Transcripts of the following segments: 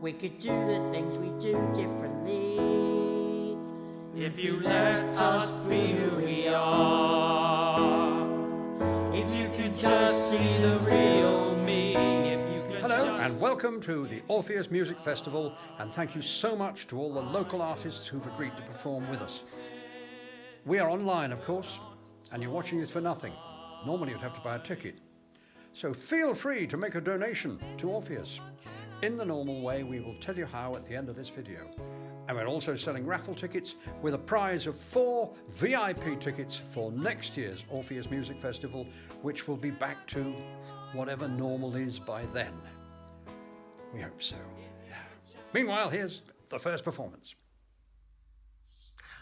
we could do the things we do differently. If you let us be who we are, if you could just see the real me, if you could. Hello and welcome to the Orpheus Music Festival, and thank you so much to all the local artists who've agreed to perform with us. We are online, of course, and you're watching this for nothing. Normally you'd have to buy a ticket. So feel free to make a donation to Orpheus. In the normal way, we will tell you how at the end of this video. And we're also selling raffle tickets with a prize of 4 VIP tickets for next year's Orpheus Music Festival, which will be back to whatever normal is by then. We hope so. Yeah. Meanwhile, here's the first performance.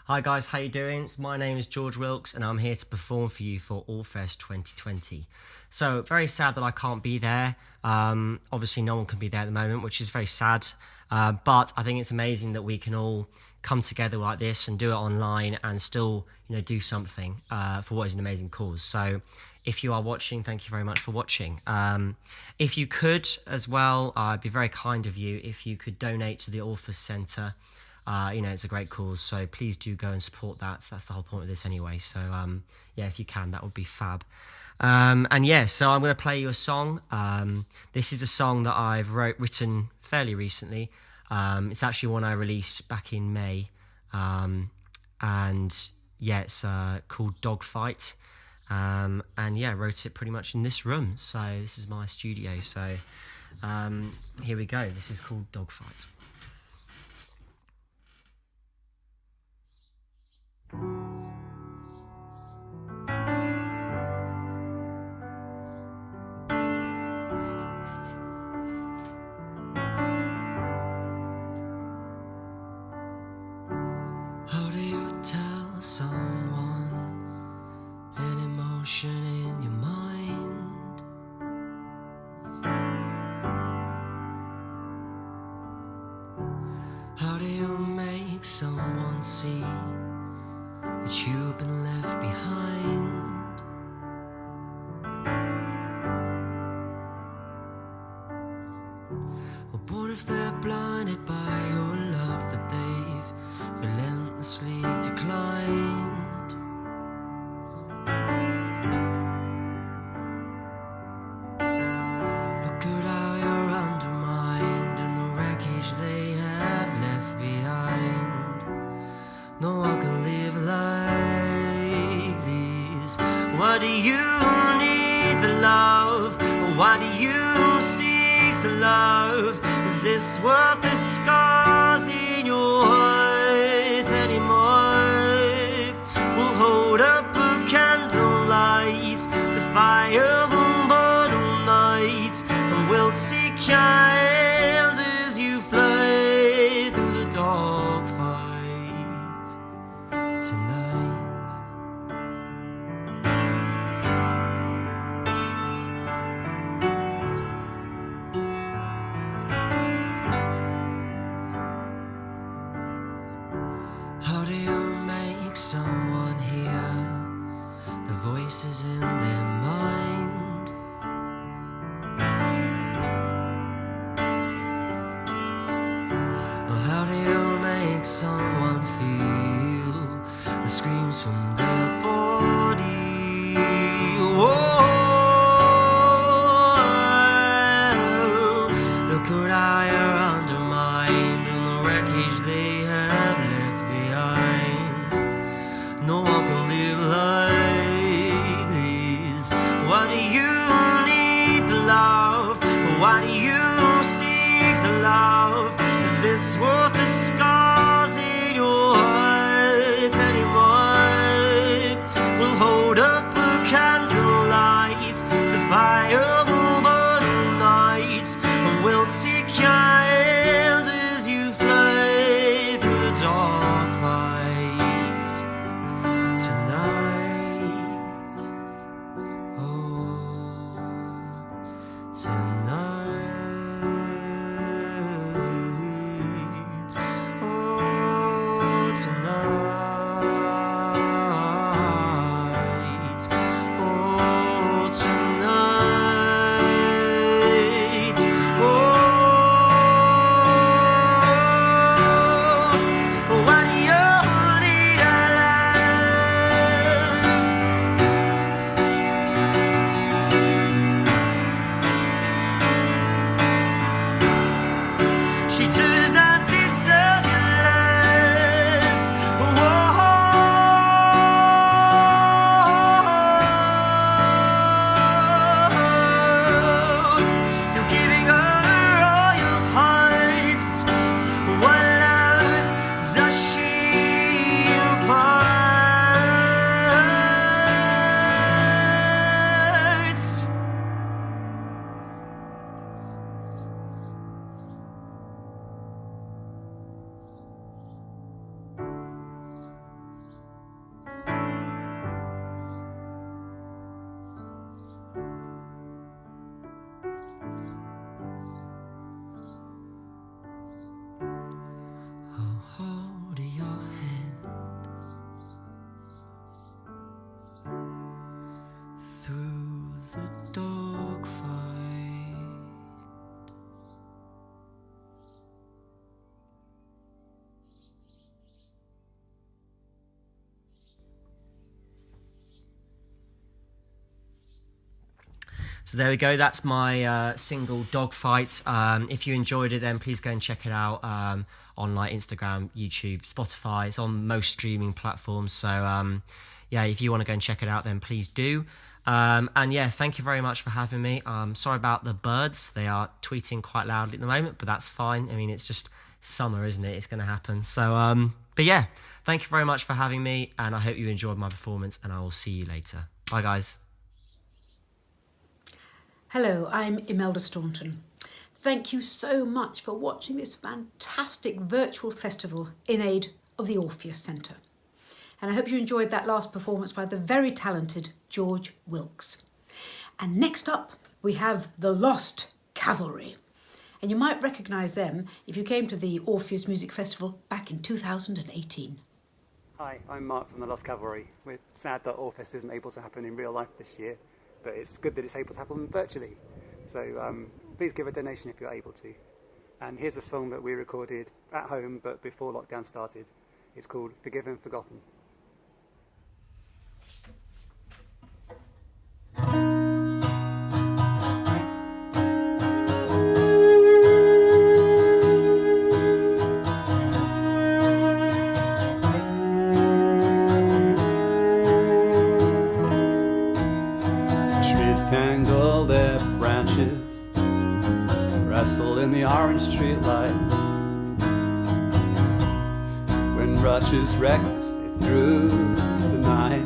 Hi guys, how you doing? My name is George Wilkes and I'm here to perform for you for Orphest 2020. So, very sad that I can't be there. Obviously no one can be there at the moment, which is very sad. But I think it's amazing that we can all come together like this and do it online and still, do something for what is an amazing cause. So, if you are watching, thank you very much for watching. If you could as well, it'd be very kind of you if you could donate to the Orphest Centre. It's a great cause, so please do go and support that. So that's the whole point of this anyway. So, if you can, that would be fab. So I'm going to play you a song. This is a song that I've written fairly recently. It's actually one I released back in May. It's called Dogfight. Wrote it pretty much in this room. So this is my studio. So here we go. This is called Dogfight. How do you tell someone an emotion in your mind? How do you make someone see that you've been left behind? Or what if they're blinded by your love that they've relentlessly declined? Look at how you're undermined and the wreckage they have left behind. No one can live like this. Why do you need the love? Why do you seek the love? Is this worth the scars in your eyes anymore? We'll hold up a candlelight, the fire will burn all night, and we'll take your hand as you fly through the dark fight tonight. How do you make someone hear the voices in their mind? Or how do you make someone feel the screams from their body? Oh, look at how you're undermined and the wreckage they have left behind. No one can live like this. Why do you need the love? Why do you seek the love? Is this worth the scars in your eyes anymore? We'll hold up a candlelight, the fire will burn all night, and we'll take your hand as you fly through the dark fight tonight. Oh, tonight. Oh, tonight. Oh, tonight. Oh, So there we go. That's my single Dogfight. If you enjoyed it, then please go and check it out on like Instagram, YouTube, Spotify. It's on most streaming platforms. So yeah, if you want to go and check it out, then please do. And yeah, thank you very much for having me. Sorry about the birds. They are tweeting quite loudly at the moment, but that's fine. I mean, it's just summer, isn't it? It's going to happen. So, but yeah, thank you very much for having me, and I hope you enjoyed my performance, and I will see you later. Bye, guys. Hello, I'm Imelda Staunton. Thank you so much for watching this fantastic virtual festival in aid of the Orpheus Centre. And I hope you enjoyed that last performance by the very talented George Wilkes. And next up, we have the Lost Cavalry. And you might recognise them if you came to the Orpheus Music Festival back in 2018. Hi, I'm Mark from the Lost Cavalry. We're sad that Orphest isn't able to happen in real life this year, but it's good that it's able to happen virtually. So please give a donation if you're able to. And here's a song that we recorded at home, but before lockdown started. It's called Forgiven, Forgotten. Tangle their branches, wrestle in the orange street lights. Wind rushes recklessly through the night.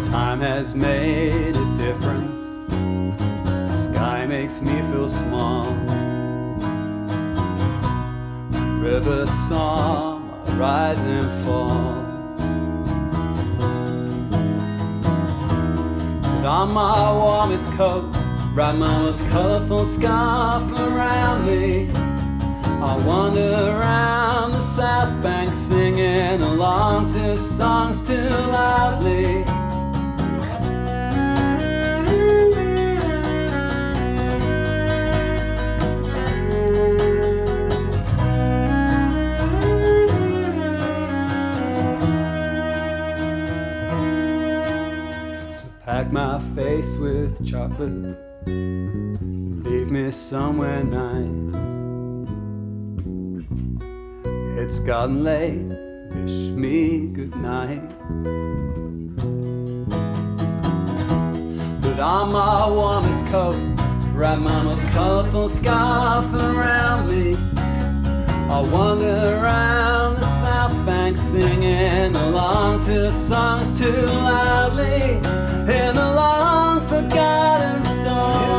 Time has made a difference. The sky makes me feel small. River song, rise and fall. Put on my warmest coat, wrap my most colourful scarf around me. I wander around the South Bank singing along to songs too loudly. Pack my face with chocolate, leave me somewhere nice. It's gotten late, wish me good night. Put on my warmest coat, wrap my most colourful scarf around me. I wander around the South Bank singing along to songs too loudly. In the long forgotten storm.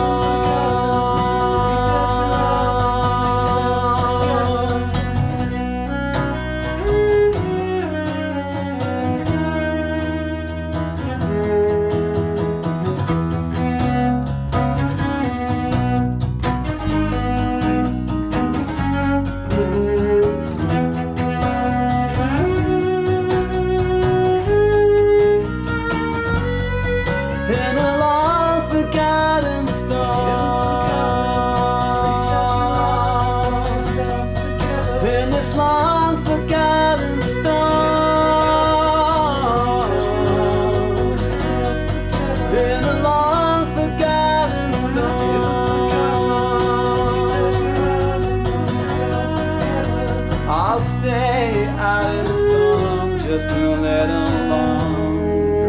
Just a little longer.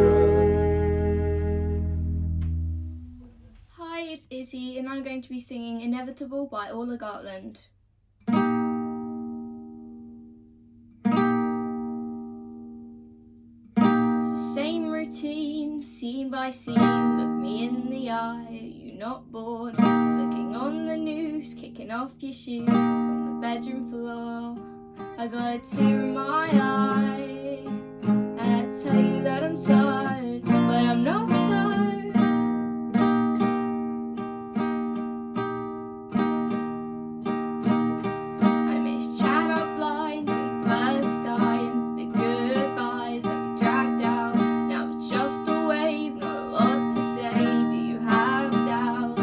Hi, it's Izzy, and I'm going to be singing Inevitable by Orla Gartland. It's the same routine, scene by scene. Look me in the eye, are you not bored? Flicking on the news, kicking off your shoes on the bedroom floor. I got a tear in my eye, and I tell you that I'm tired, but I'm not tired. I miss chat-up lines and first times, the goodbyes that we dragged out. Now it's just a wave, not a lot to say. Do you have doubts?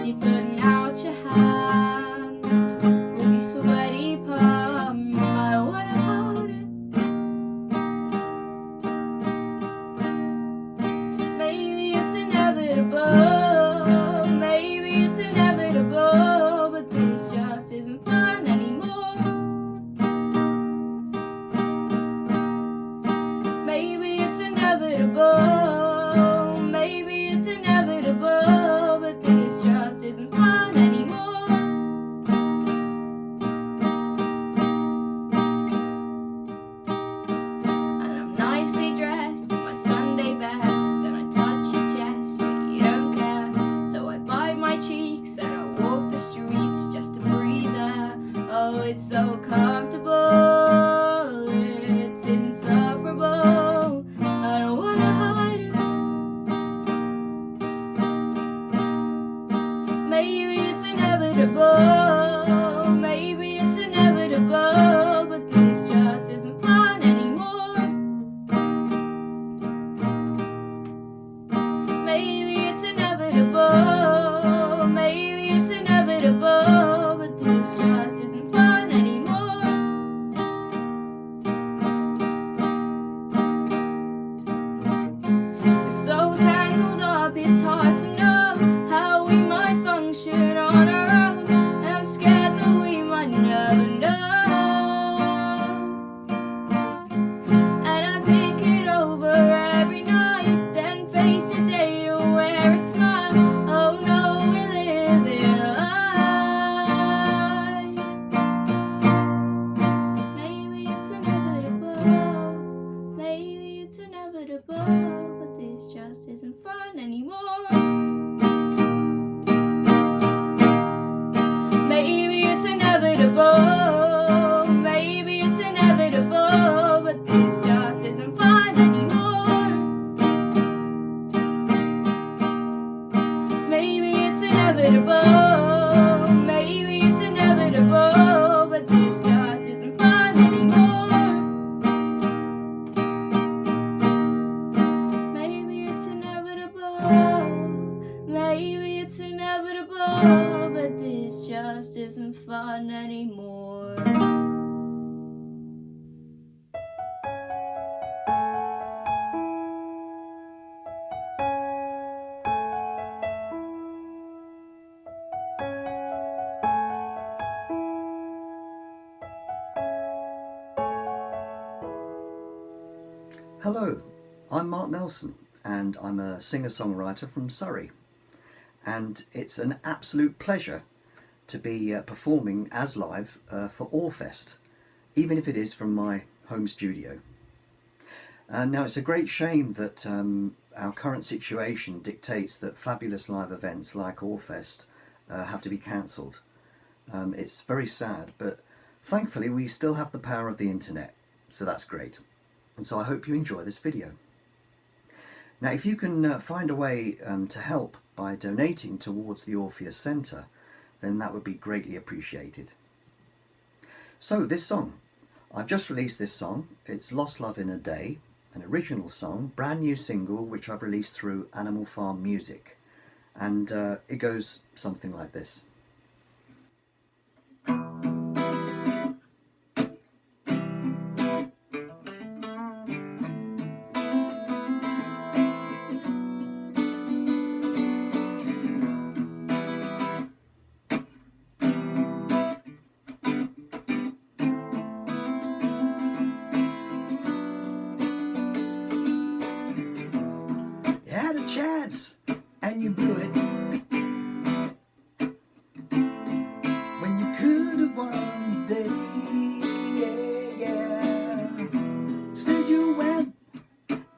You putting out your hand with your sweaty palm. What about it? inevitable. Maybe it's inevitable, but this just isn't fun anymore. Maybe it's inevitable. Maybe it's inevitable, but this just isn't fun anymore. We're so tangled up, it's hard to know how we might function on our own. And I'm scared that we might never know. And I think it over every night, then face a day you'll wear a smile. Oh no, we're living a lie. Maybe it's inevitable. Maybe it's inevitable, but this just isn't fun anymore. Maybe it's inevitable. Maybe it's inevitable, but this just isn't fun anymore. Maybe it's inevitable. Maybe it's inevitable, but this just isn't fun anymore. Maybe it's inevitable. Maybe it's inevitable, but this just isn't fun anymore. Hello, I'm Mark Nelson and I'm a singer-songwriter from Surrey, and it's an absolute pleasure to be performing as live for Orphest, even if it is from my home studio. Now it's a great shame that our current situation dictates that fabulous live events like Orphest have to be cancelled. It's very sad, but thankfully we still have the power of the internet, so that's great. And so I hope you enjoy this video. Now if you can find a way to help by donating towards the Orpheus Centre, then that would be greatly appreciated. So this song, I've just released this song. It's Lost Love in a Day, an original song, brand new single which I've released through Animal Farm Music, and it goes something like this. Chance and you blew it when you could have one day, yeah. Instead you went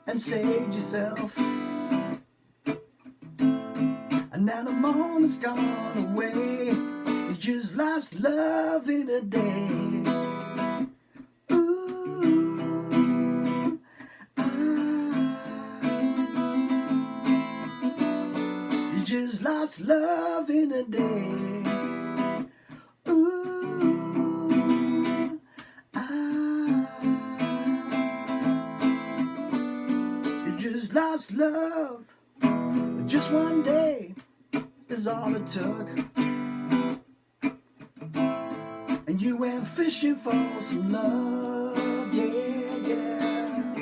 and saved yourself, and now the moment's gone away. You just lost love in a day. Just lost love in a day. Ooh, you just lost love. Just one day is all it took, and you went fishing for some love, yeah, yeah.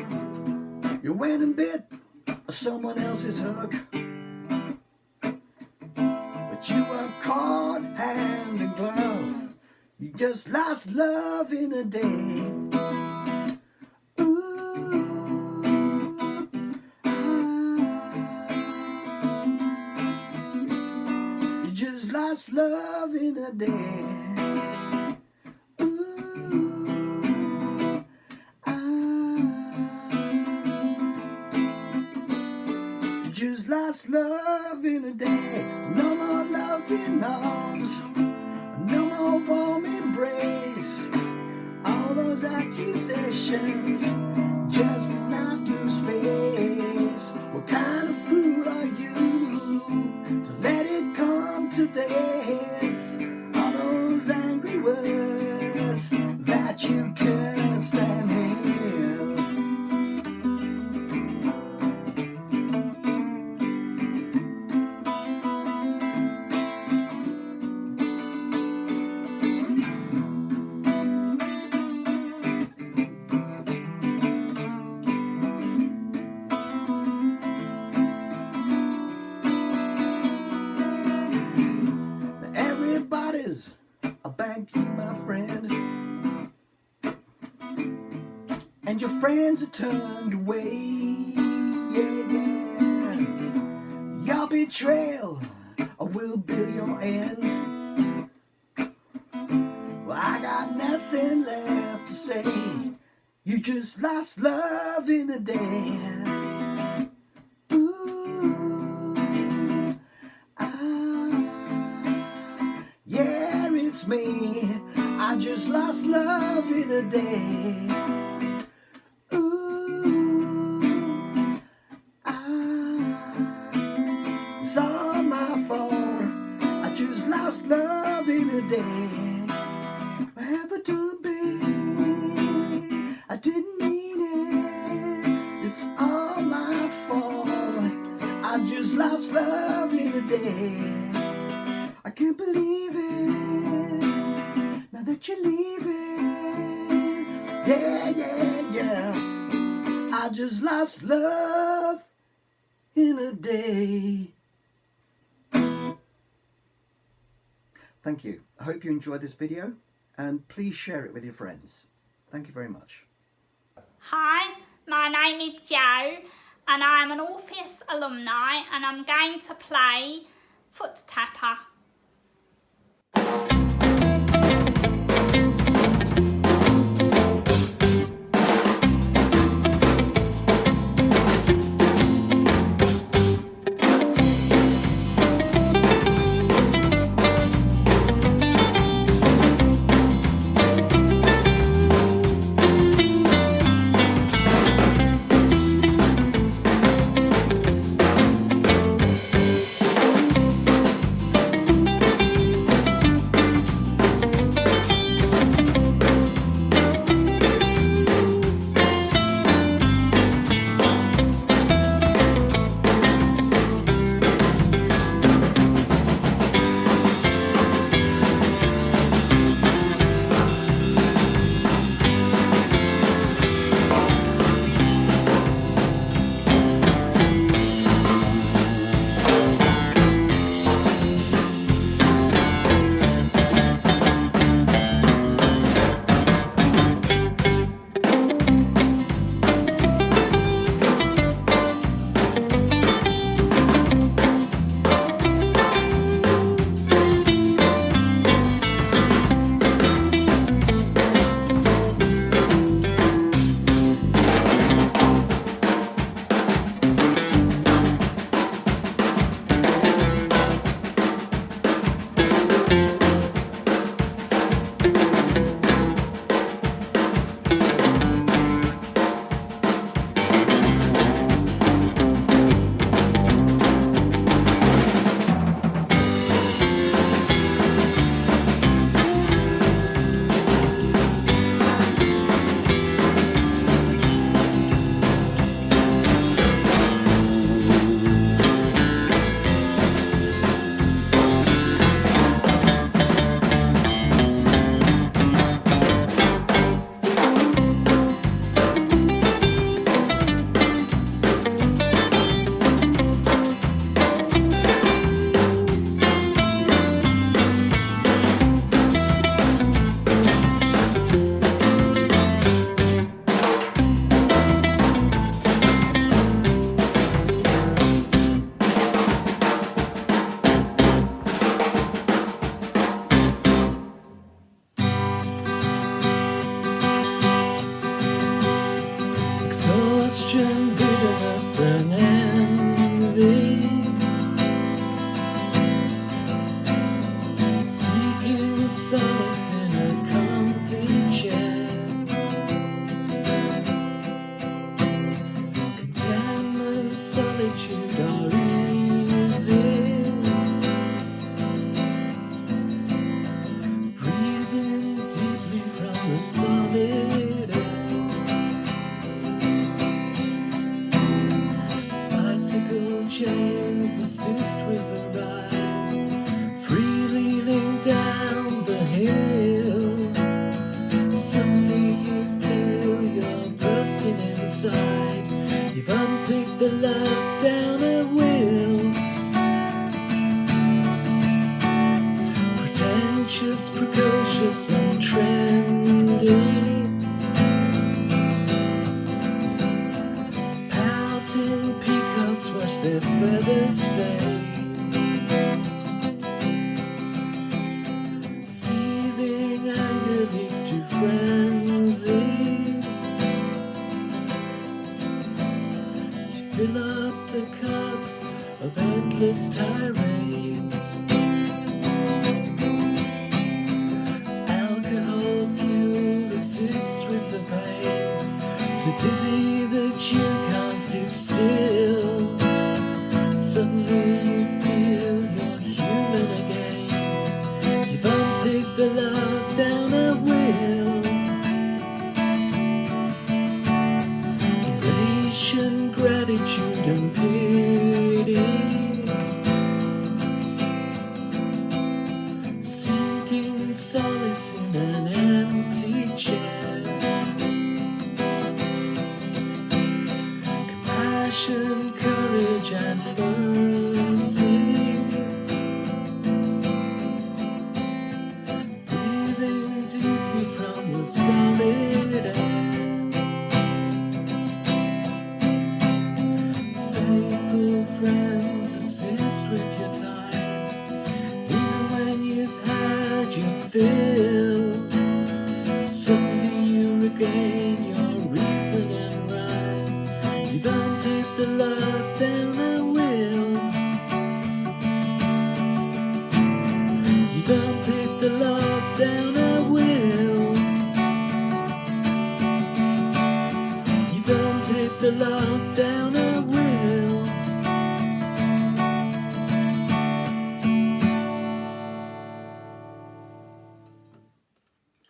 You went and bit someone else's hook, you were caught hand in glove. You just lost love in a day. Ooh, you just lost love in a day. Ooh, you just lost love in a day. No more loving arms, no more warm embrace. All those accusations just did not lose face. What kind of fool are you to let it come to this? your friends are turned away. Yeah, yeah. Your betrayal will be your end. Well, I got nothing left to say. You just lost love in a day. Ooh, yeah, it's me. I just lost love in a day. Ooh, it's all my fault. I just lost love in a day. I haven't done bad. I didn't mean it. It's all my fault. I just lost love in a day. I can't believe it. Now that you're leaving. Yeah, yeah, yeah. I just lost love in a day. Thank you. I hope you enjoyed this video, and please share it with your friends. Thank you very much. Hi, my name is Jo and I'm an Orpheus alumni and I'm going to play Foot Tapper. Precocious and trendy. day. Seething anger leads to frenzy. You fill up the cup of endless tirades. Alcohol fuel assists with the pain, so dizzy that you can't sit still. Suddenly you feel you're human again. You've unpicked the love down at will. Elation, gratitude and pity. Seeking solace in an empty chair. Compassion, courage and mercy. Breathing deeply from the solid air. Faithful friends assist with your time, even when you've had your fill. Suddenly you regain your reason and rhyme. You've unpicked the love down at will. You've unpicked the love down at will. You've unpicked the love down at will.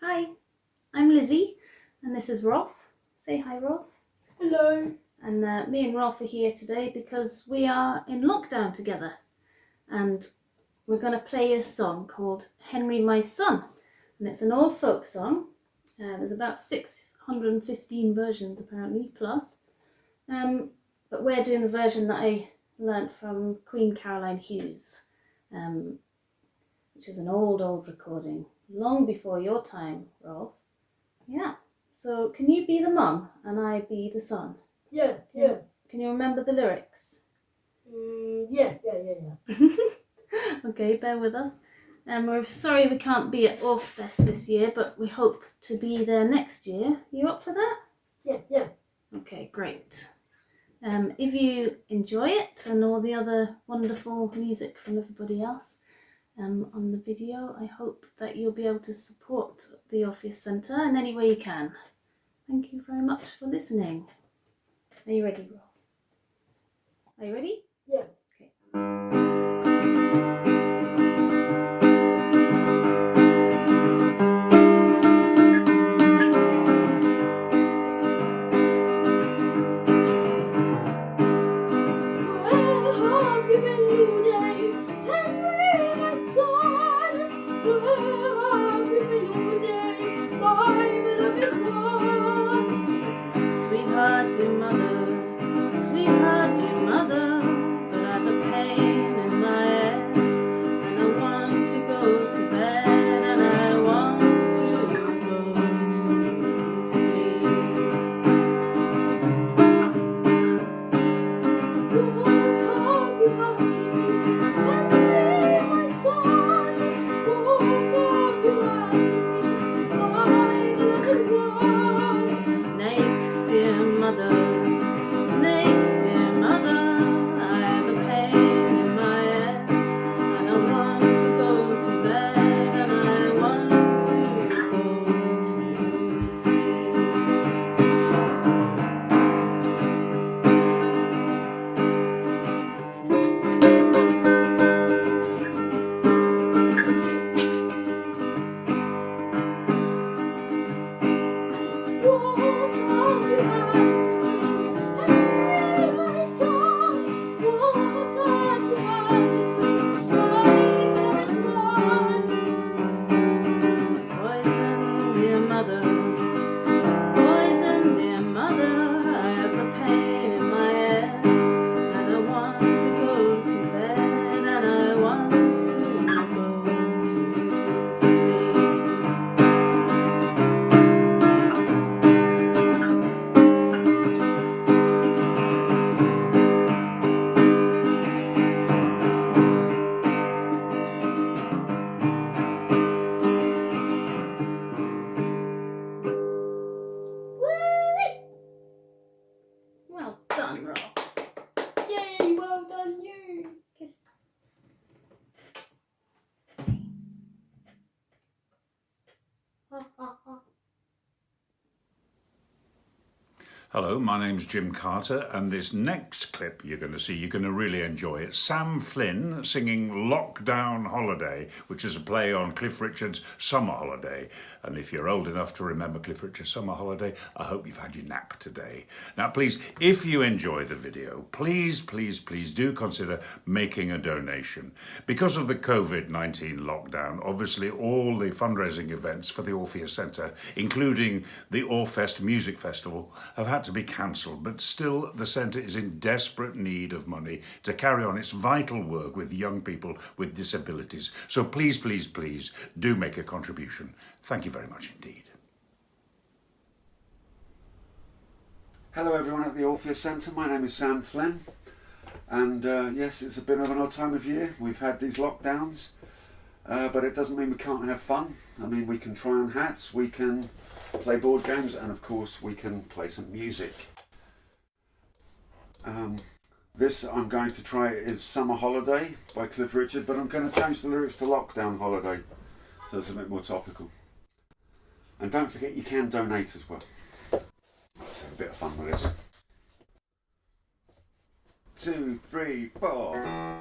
Hi, I'm Lizzy, and this is Ralph. Say hi, Ralph. Hello. And me and Ralph are here today because we are in lockdown together, and we're going to play a song called Henry My Son, and it's an old folk song. There's about 615 versions apparently, plus. But we're doing the version that I learnt from Queen Caroline Hughes, which is an old recording, long before your time, Rolf. Yeah. So can you be the mum and I be the son? Yeah. Can you remember the lyrics? Yeah. Okay, bear with us. We're sorry we can't be at Orphest this year, but we hope to be there next year. You up for that? Yeah. Okay, great. If you enjoy it and all the other wonderful music from everybody else on the video, I hope that you'll be able to support the Orpheus Centre in any way you can. Thank you very much for listening. Are you ready, Rob? Are you ready? Yeah. Okay. Sweetheart, dear mother, but I Hello, my name's Jim Carter, and this next clip you're going to see, you're going to really enjoy it. Sam Flynn singing Lockdown Holiday, which is a play on Cliff Richard's Summer Holiday. And if you're old enough to remember Cliff Richard's Summer Holiday, I hope you've had your nap today. Now, please, if you enjoy the video, please do consider making a donation. Because of the COVID-19 lockdown, obviously all the fundraising events for the Orpheus Centre, including the Orphest Music Festival, have had to be cancelled, but still the centre is in desperate need of money to carry on its vital work with young people with disabilities. So please do make a contribution. Thank you very much indeed. Hello everyone at the Orpheus Centre, my name is Sam Flynn, and yes, it's a bit of an odd time of year. We've had these lockdowns, but it doesn't mean we can't have fun. I mean, we can try on hats, we can play board games, and of course we can play some music. This I'm going to try is Summer Holiday by Cliff Richard, but I'm going to change the lyrics to Lockdown Holiday, so it's a bit more topical. And don't forget you can donate as well. Let's have a bit of fun with this. 2, 3, 4.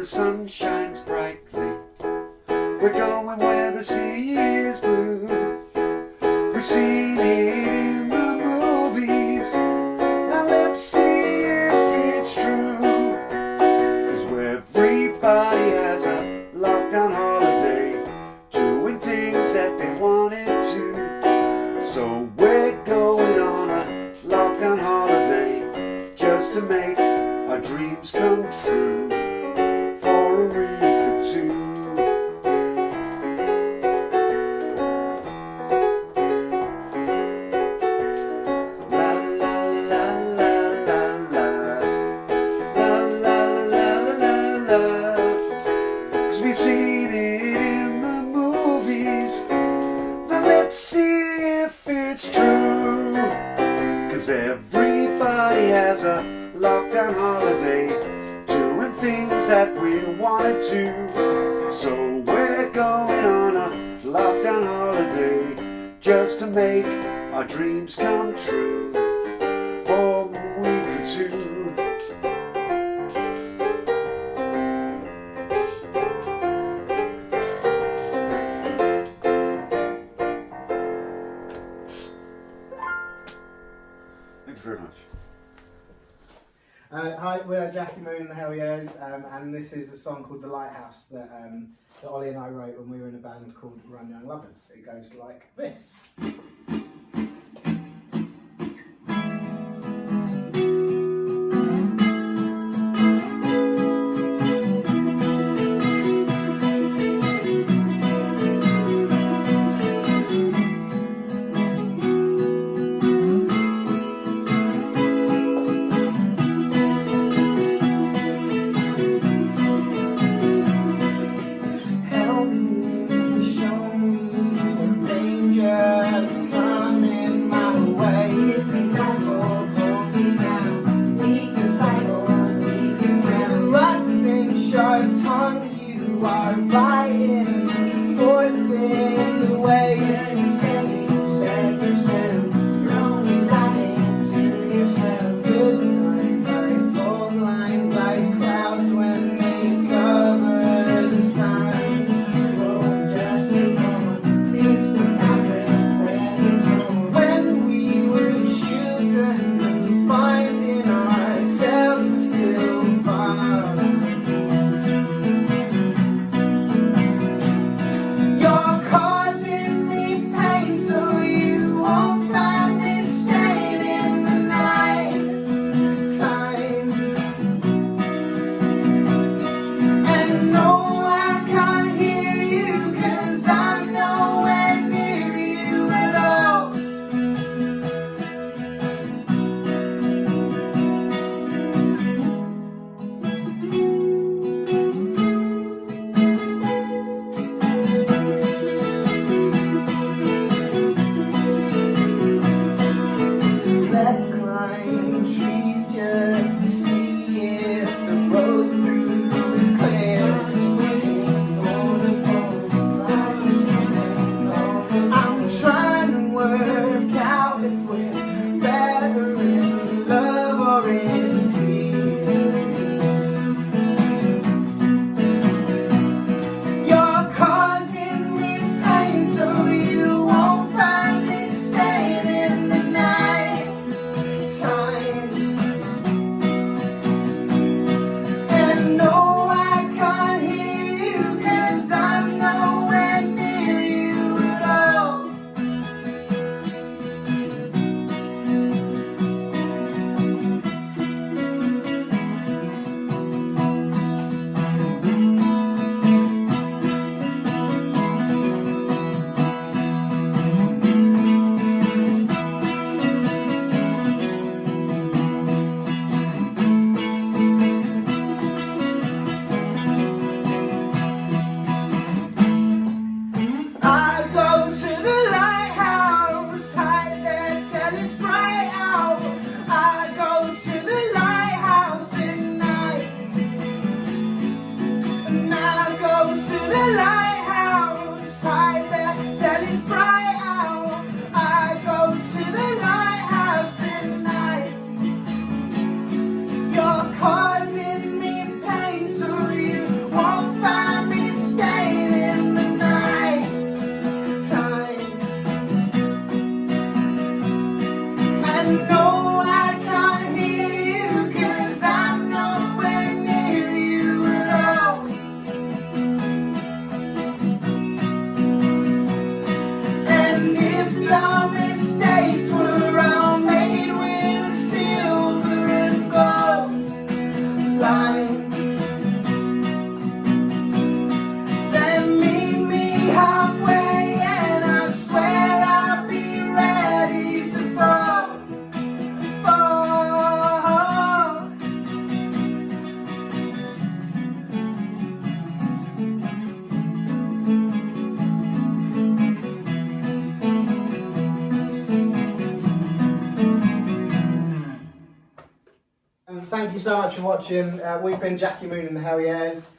Sun shines brightly. We're going where the sea is blue. We've seen it in the movies. Now let's see if it's true. 'Cause where everybody has a lockdown holiday, doing things that they wanted to. So we're going on a lockdown holiday just to make our dreams come true. For a week or two. La la la la la la. La la la la la la. 'Cause we've seen it in the movies. Now let's see if it's true. 'Cause everybody has a lockdown holiday, doing things that we wanted to. So we're going on a lockdown holiday just to make our dreams come true. For a week or two. Thank you very much. Hi, we are Jackie Moon and the Helliers, and this is a song called The Lighthouse that Ollie and I wrote when we were in a band called Run Young Lovers. It goes like this. You're causing me pain. Your mistakes were all made with a silver and gold line. Then meet me halfway and I swear I'll be ready to fall. Thank you so much for watching. We've been Jackie Moon and the Helliers.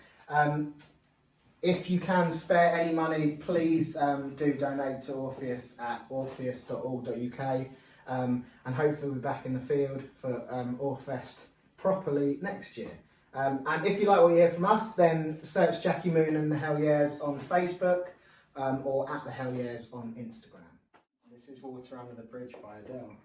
If you can spare any money, please do donate to Orpheus at orpheus.org.uk, and hopefully we'll be back in the field for Orphest properly next year. And if you like what you hear from us, then search Jackie Moon and the Helliers on Facebook, or at the Helliers on Instagram. This is Water Under the Bridge by Adele.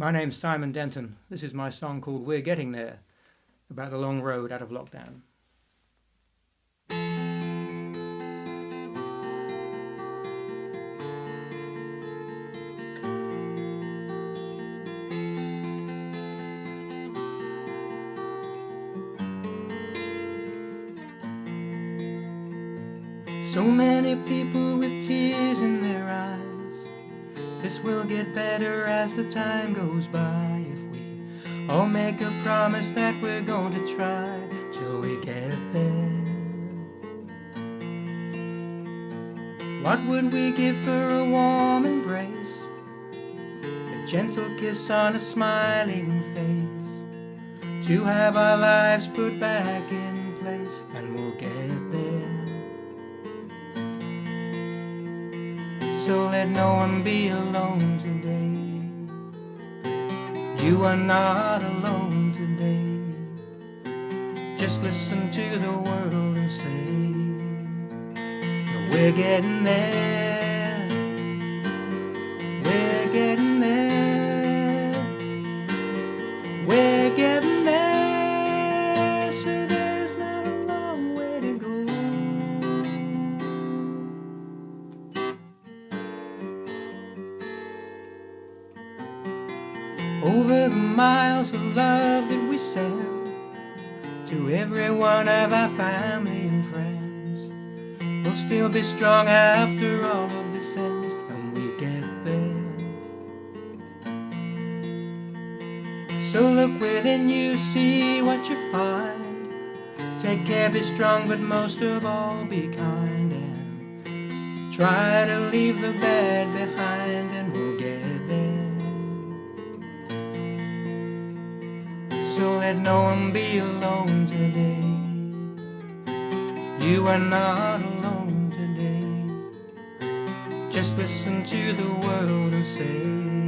My name's Simon Denton. This is my song called We're Getting There, about the long road out of lockdown. So many people with tears in their eyes. This will get better as the time goes by. If we all make a promise that we're going to try till we get there. What would we give for a warm embrace? A gentle kiss on a smiling face. To have our lives put back in place, and we'll get there. So let no one be alone today. You are not alone today. Just listen to the world and say, we're getting there. We're getting there. We're getting there. So there's not a long way to go. Over the miles of love that we send to every one of our family and friends, we'll still be strong after all of this ends, and we get there. So look within you, see what you find. Take care, be strong, but most of all be kind, and try to leave the bad behind, and we'll get there. So let no one be alone today. You are not alone today. Just listen to the world and say,